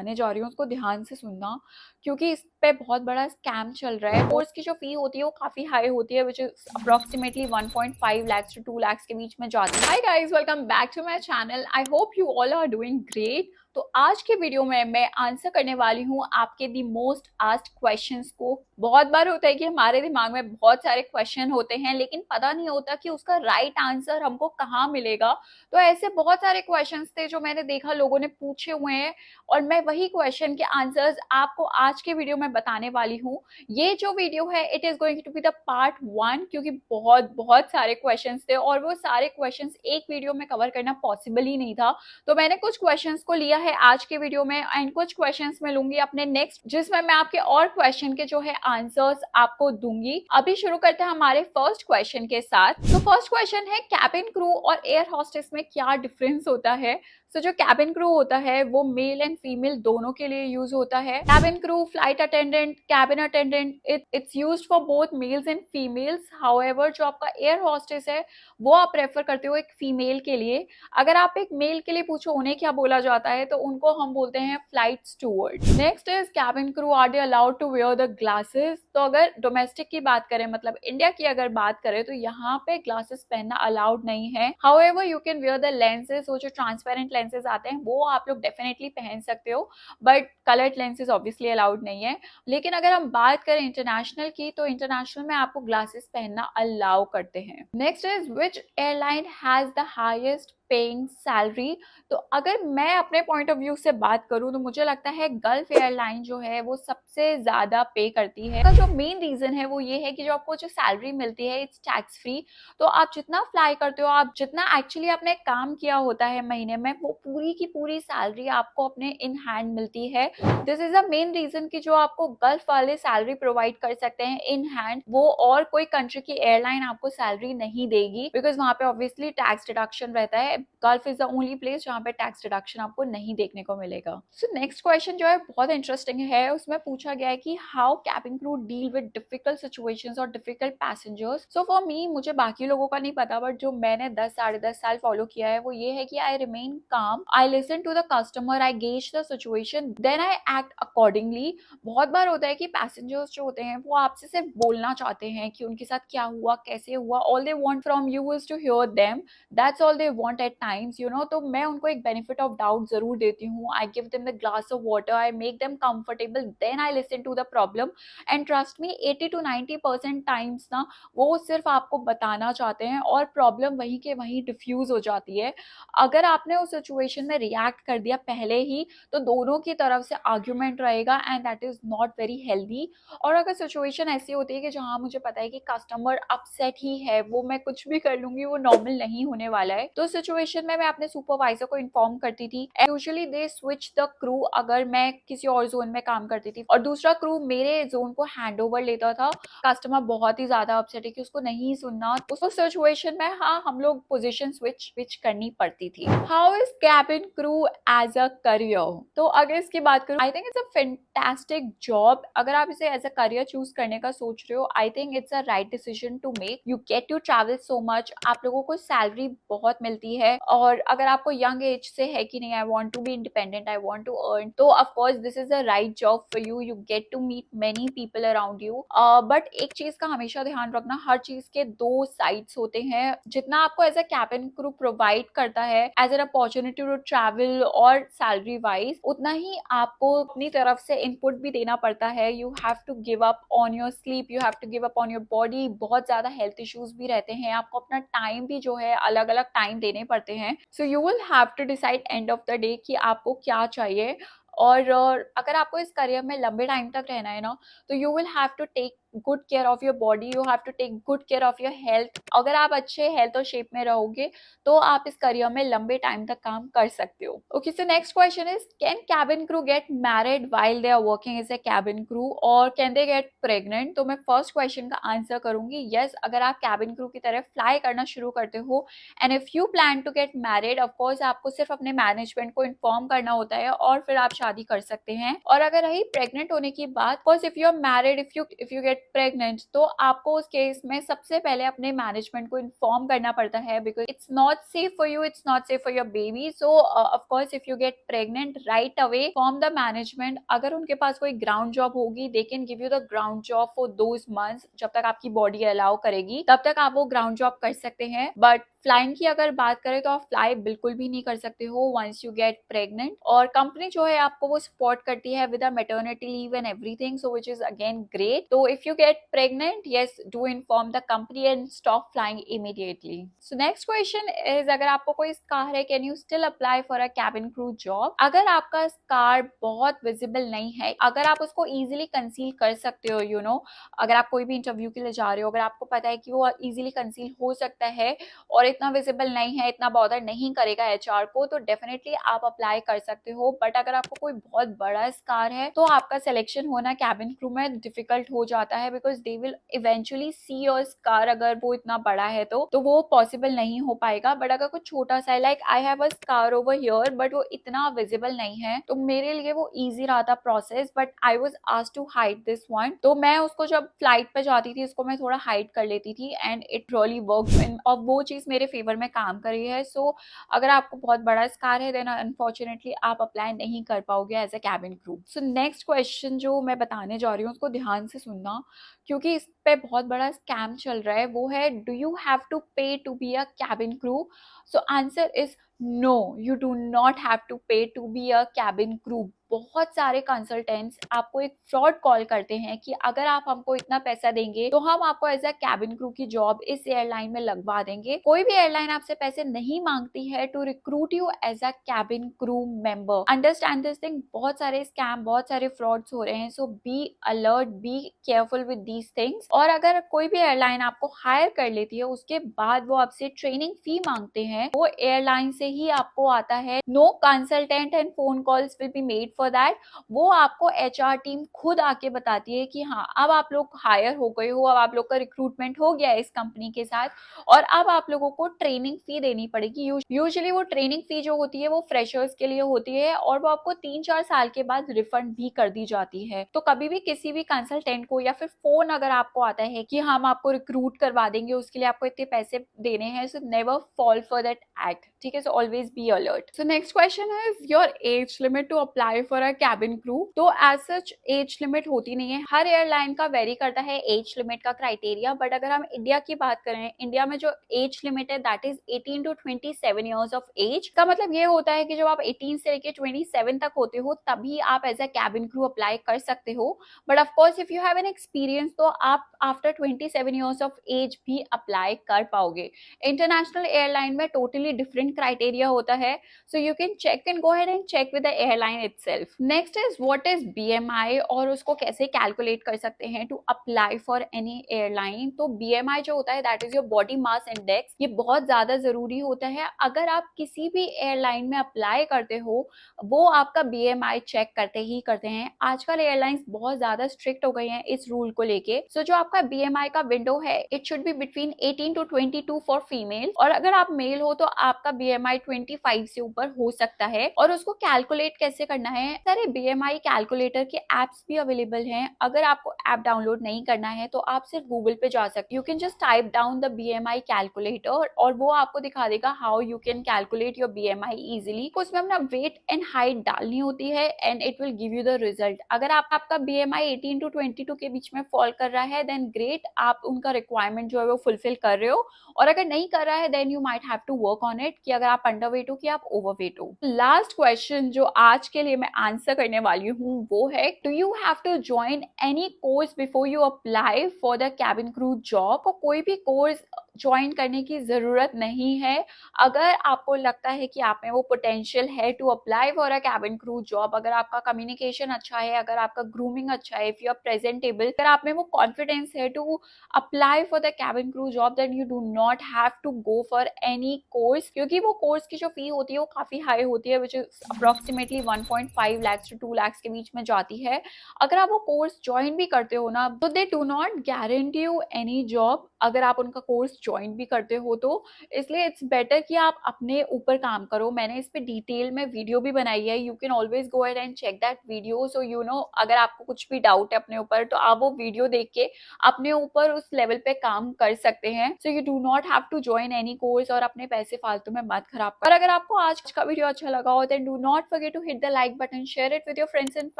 बताने जा रही हूँ उसको ध्यान से सुनना, क्योंकि इस पे बहुत बड़ा स्कैम चल रहा है। कोर्स की जो फी होती है वो काफी हाई होती है, which is approximately 1.5 lakhs to 2 lakhs के बीच में जाती है। Hi guys, welcome back to my channel. I hope you all are doing great. तो आज के वीडियो में मैं आंसर करने वाली हूँ आपके दी मोस्ट आस्क्ड क्वेश्चंस को। बहुत बार होता है कि हमारे दिमाग में बहुत सारे क्वेश्चन होते हैं लेकिन पता नहीं होता कि उसका राइट आंसर हमको कहाँ मिलेगा। तो ऐसे बहुत सारे क्वेश्चंस थे जो मैंने देखा लोगों ने पूछे हुए हैं, और मैं वही क्वेश्चन के आंसर्स आपको आज के वीडियो में बताने वाली हूँ। ये जो वीडियो है it is going to be the part 1, क्योंकि बहुत बहुत सारे क्वेश्चंस थे और वो सारे क्वेश्चंस एक वीडियो में कवर करना पॉसिबल ही नहीं था। तो मैंने कुछ क्वेश्चंस को लिया है आज के वीडियो में एंड कुछ क्वेश्चंस मैं लूंगी अपने नेक्स्ट, जिसमें मैं आपके और क्वेश्चन के जो है आंसर्स आपको दूंगी। अभी शुरू करते हैं हमारे फर्स्ट क्वेश्चन के साथ। तो फर्स्ट क्वेश्चन है, कैबिन क्रू और एयर होस्टेस में क्या डिफरेंस होता है। तो जो कैबिन क्रू होता है वो मेल एंड फीमेल दोनों के लिए यूज होता है। Cabin crew, flight attendant, cabin attendant, it's used for both mails and females. However जो आपका एयर होस्टेस है वो आप प्रेफर करते हो एक फीमेल के लिए। अगर आप एक मेल के लिए पूछो उन्हें क्या बोला जाता है तो उनको हम बोलते हैं flight steward. Next is, cabin crew are they allowed to wear the glasses. तो अगर डोमेस्टिक की बात करें, मतलब इंडिया की अगर बात करें, तो यहाँ पे ग्लासेस पहनना अलाउड नहीं है। However you can wear the lenses. वो जो ट्रांसपेरेंट लेंसेज आते हैं वो आप लोग डेफिनेटली पहन सकते हो, but coloured lenses obviously allowed नहीं है। लेकिन अगर हम बात करें इंटरनेशनल की, तो इंटरनेशनल में आपको ग्लासेस पहनना अलाउ करते हैं। Next is, which airline has the highest paying salary. तो अगर मैं अपने पॉइंट ऑफ व्यू से बात करूं तो मुझे लगता है गल्फ एयरलाइन जो है वो सबसे ज्यादा पे करती है। तो जो मेन रीजन है वो ये है कि जो आपको जो सैलरी मिलती है इट्स टैक्स फ्री। तो आप जितना फ्लाई करते हो, आप जितना एक्चुअली आपने काम किया होता है महीने में, वो पूरी की पूरी सैलरी आपको अपने इन हैंड मिलती है। This is the main reason कि जो आपको गल्फ वाले सैलरी प्रोवाइड कर सकते हैं इन हैंड, वो और कोई कंट्री की एयरलाइन आपको सैलरी नहीं देगी, बिकॉज वहां पे ऑब्वियसली टैक्स डिडक्शन रहता है। Gulf is the only place जहाँ पे टैक्स डिडक्शन आपको नहीं देखने को मिलेगा। सो नेक्स्ट क्वेश्चन जो है बहुत इंटरेस्टिंग है। उसमें पूछा गया है कि how cabin crew deal with difficult situations और difficult passengers. So for me, मुझे बाकी लोगों का नहीं पता, बट जो मैंने 10 साढ़े 10 साल फॉलो किया है वो ये है कि I remain calm, I listen to the customer, I gauge the situation, then I act accordingly. बहुत बार होता है कि पैसेंजर्स जो होते हैं वो आपसे सिर्फ बोलना चाहते हैं कि उनके साथ क्या हुआ, कैसे हुआ। All they want from you is to hear them, that's all they want at times, you know. तो मैं उनको एक बेनिफिट ऑफ डाउट जरूर देती हूँ। I give them the glass of water, I make them comfortable, then I listen to the problem. And trust me, 80 to 90% times ना वो सिर्फ आपको बताना चाहते हैं और प्रॉब्लम वहीं के वहीं डिफ्यूज हो जाती है। अगर आपने उस सिचुएशन में रिएक्ट कर दिया पहले ही तो दोनों की तरफ से आर्ग्यूमेंट रहेगा and that is not very healthy. और अगर सिचुएशन ऐसी होती है कि जहाँ मुझे पता है कि कस्टमर अपसेट ही है, वो मैं कुछ भी कर लूंगी वो नॉर्मल नहीं होने वाला है, तो सिचुएशन में मैं अपने सुपरवाइजर को इन्फॉर्म करती थी। Usually they switch the crew, अगर मैं किसी और जोन में काम करती थी और दूसरा क्रू मेरे जोन को हैंड ओवर लेता था। कस्टमर बहुत ही ज्यादा अपसेट है कि उसको नहीं सुनना, उस सिचुएशन में हाँ हम लोग पोजीशन स्विच करनी पड़ती थी। How is cabin crew as a career. तो अगर इसकी बात करूँ, I think it's a fantastic job. अगर आप इसे एज अ करियर चूज करने का सोच रहे हो, I think it's a right decision to make. You get to travel so much, आप लोगों को सैलरी बहुत मिलती है। और अगर आपको यंग एज से है कि नहीं I want to be independent, I want to earn, तो of course this is the right job for you. You get to meet many people around you. But एक चीज का हमेशा ध्यान रखना, हर चीज के दो साइड्स होते हैं। जितना आपको as a cabin crew provide करता है as an opportunity to travel और सैलरी वाइज, उतना ही आपको अपनी तरफ से इनपुट भी देना पड़ता है। You have to give up on your sleep, you have to give up on your body. बहुत ज्यादा हेल्थ इश्यूज भी रहते हैं, आपको अपना टाइम भी जो है अलग अलग टाइम देने पड़ते हैं। So you will have to decide end of the day कि आपको क्या चाहिए। और अगर आपको इस करियर में लंबे टाइम तक रहना है ना, तो you will have to take good care of your body, you have to take good care of your health. अगर आप अच्छे हेल्थ और शेप में रहोगे तो आप इस करियर में लंबे टाइम तक काम कर सकते हो। Okay, so next question is, can cabin crew get married while they are working as a cabin crew, और कैन दे गेट प्रेग्नेंट। तो मैं फर्स्ट क्वेश्चन का आंसर करूंगी यस। अगर आप कैबिन क्रू की तरह फ्लाई करना शुरू करते हो and if you plan to get married, of course आपको सिर्फ अपने मैनेजमेंट को इन्फॉर्म करना होता है और फिर आप शादी कर सकते हैं। और अगर रही प्रेग्नेंट होने की बात, of course if you are married, if you get get pregnant तो आपको उस केस में सबसे पहले अपने मैनेजमेंट को इन्फॉर्म करना पड़ता है, because it's not safe for you, it's not safe for your baby. So of course if you get pregnant right away from the management, अगर उनके पास कोई ग्राउंड जॉब होगी they can give you the ground job for those months. जब तक आपकी body allow करेगी तब तक आप वो ग्राउंड जॉब कर सकते हैं. बट फ्लाइंग की अगर बात करें तो आप फ्लाई बिल्कुल भी नहीं कर सकते हो वंस यू गेट प्रेग्नेंट. और कंपनी जो है आपको वो सपोर्ट करती है with a maternity leave and everything, so which is again great. तो if you get pregnant, yes, do inform the company and stop flying immediately. So next question is, अगर आपको कोई स्कार है can you still apply for a cabin crew job. अगर आपका scar बहुत visible नहीं है, अगर आप उसको इजिली कंसील कर सकते हो, यू नो, अगर आप कोई भी इंटरव्यू के लिए जा रहे हो, अगर आपको पता है कि वो इजिली कंसील हो सकता है और इतना विजिबल नहीं है, इतना बॉदर नहीं करेगा एचआर को, तो डेफिनेटली आप अप्लाई कर सकते हो. बट अगर आपको कोई बहुत बड़ा स्कार है तो आपका सिलेक्शन होना कैबिन क्रू में डिफिकल्ट हो जाता है, because they will eventually see your scar. अगर वो इतना बड़ा है तो वो पॉसिबल नहीं हो पाएगा. बट अगर कुछ छोटा सा है, like I have a scar over here but वो इतना विजिबल नहीं है, तो मेरे लिए वो ईजी रहा था process. But I was asked to hide this one, तो मैं उसको जब फ्लाइट पे जाती थी उसको मैं थोड़ा हाइड कर लेती थी एंड इट रियली वर्क्स, और वो चीज मेरे फेवर में काम कर रही है. सो अगर आपको बहुत बड़ा स्कार है देन अनफॉर्चुनेटली आप अप्लाई नहीं कर पाओगे as a cabin crew. So next question जो मैं बताने जा रही हूँ उसको ध्यान से सुनना, क्योंकि इस पे बहुत बड़ा स्कैम चल रहा है. वो है, do you have to pay to be a cabin crew. So answer is no, you do not have to pay to be a cabin crew. बहुत सारे कंसल्टेंट्स आपको एक फ्रॉड कॉल करते हैं कि अगर आप हमको इतना पैसा देंगे तो हम आपको एज अ कैबिन क्रू की जॉब इस एयरलाइन में लगवा देंगे. कोई भी एयरलाइन आपसे पैसे नहीं मांगती है to recruit you as a cabin crew member. Understand this thing. बहुत सारे स्कैम, बहुत सारे फ्रॉड्स हो रहे हैं. So be alert, be careful with these things. और अगर कोई भी एयरलाइन आपको हायर कर लेती है उसके बाद वो आपसे ट्रेनिंग फी मांगते हैं, वो एयरलाइन से ही आपको आता है. No consultant and phone calls will be made for that. वो आपको एचआर टीम खुद आके बताती है कि हाँ अब आप लोग हायर हो गए हो, अब आप लोग का रिक्रूटमेंट हो गया है इस कंपनी के साथ और अब आप लोगों को ट्रेनिंग फी देनी पड़ेगी. यूजुअली वो ट्रेनिंग फी जो होती है वो फ्रेशर्स के लिए होती है और वो आपको 3-4 साल के बाद रिफंड भी कर दी जाती है. तो कभी भी किसी भी कंसल्टेंट को या फिर फोन अगर आपको आता है कि हम आपको रिक्रूट करवा देंगे, उसके लिए आपको इतने पैसे देने हैं, so never fall for that act. ठीक है, so always be alert. So next question है, your age limit to apply for a cabin crew. तो एज सच एज लिमिट होती नहीं है, हर एयरलाइन का वेरी करता है एज लिमिट का क्राइटेरिया. बट अगर हम इंडिया की बात करें, इंडिया में जो एज लिमिट है that is 18 to 27 years of age. का मतलब ये होता है कि जब आप 18 से लेके 27 तक होते हो तभी आप as a cabin crew apply कर सकते हो. But of course if you have an experience तो आप आफ्टर 27 ईयर्स ऑफ एज भी अप्लाई कर पाओगे. इंटरनेशनल एयरलाइन में टोटली डिफरेंट क्राइटेरिया होता है. So you can check and go ahead and check with the airline itself. Next is what is BMI और उसको कैसे कैलकुलेट कर सकते हैं to apply for any airline. तो BMI जो होता है that is your body mass index, ये बहुत ज्यादा जरूरी होता है. अगर आप किसी भी एयरलाइन में अप्लाई करते हो वो आपका BMI चेक करते ही करते हैं. आजकल एयरलाइंस बहुत ज्यादा स्ट्रिक्ट हो गई हैं इस रूल को लेके. So जो आपका BMI का विंडो है it should be between 18 to 22 for female, और अगर आप मेल हो तो आपका BMI 25 से ऊपर हो सकता है. और उसको कैलकुलेट कैसे करना है, सारे BMI कैलकुलेटर के एप्स भी अवेलेबल हैं. अगर आपको ऐप डाउनलोड नहीं करना है तो आप सिर्फ गूगल पे जा सकते हो. You can just type down the BMI calculator और वो आपको दिखा देगा how you can calculate your BMI easily. उसमें अपना वेट एंड हाइट डालनी होती है and it will give you the result. अगर आपका BMI 18 to 22 के बीच में फॉल कर रहा है देन ग्रेट, आप उनका रिक्वायरमेंट जो है वो फुलफिल कर रहे हो. और अगर नहीं कर रहा है then you might have to work on it कि अगर आप अंडरवेट हो कि आप ओवरवेट हो. लास्ट क्वेश्चन जो आज के लिए मैं आंसर करने वाली हूँ वो है, do you have to join any course before you apply for the cabin crew job. को कोई भी कोर्स ज्वाइन करने की जरूरत नहीं है. अगर आपको लगता है कि आप में वो पोटेंशियल है to apply for a cabin crew job, अगर आपका कम्युनिकेशन अच्छा है, अगर आपका ग्रूमिंग अच्छा है, इफ यू आर प्रेजेंटेबल, अगर आप में वो कॉन्फिडेंस है to apply for the cabin crew job, then you do not have to go for any course. क्योंकि वो कोर्स की जो फी होती है वो काफी हाई होती है, which is approximately 1.5 lakh to 2 lakh के बीच में जाती है. अगर आप वो कोर्स ज्वाइन भी करते हो ना तो they do not guarantee you any job. अगर आप उनका कोर्स ज्वाइन भी करते हो, तो इसलिए इट्स बेटर कि आप अपने ऊपर काम करो। मैंने इस पे डिटेल में वीडियो भी बनाई है, you can always go ahead and check that video. So you know, अगर आपको कुछ भी डाउट है अपने ऊपर तो आप वो वीडियो देख के अपने ऊपर उस लेवल पे काम कर सकते हैं। So you do not have to join any course और अपने पैसे फालतू में मत खराब कर। और अगर आपको आज का वीडियो अच्छा लगा हो then do not forget to hit the like button, share it with your friends and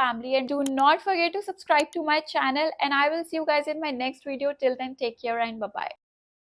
family, and do not forget to subscribe to my channel. And I will see you guys in my next video. Till then, take care and bye bye.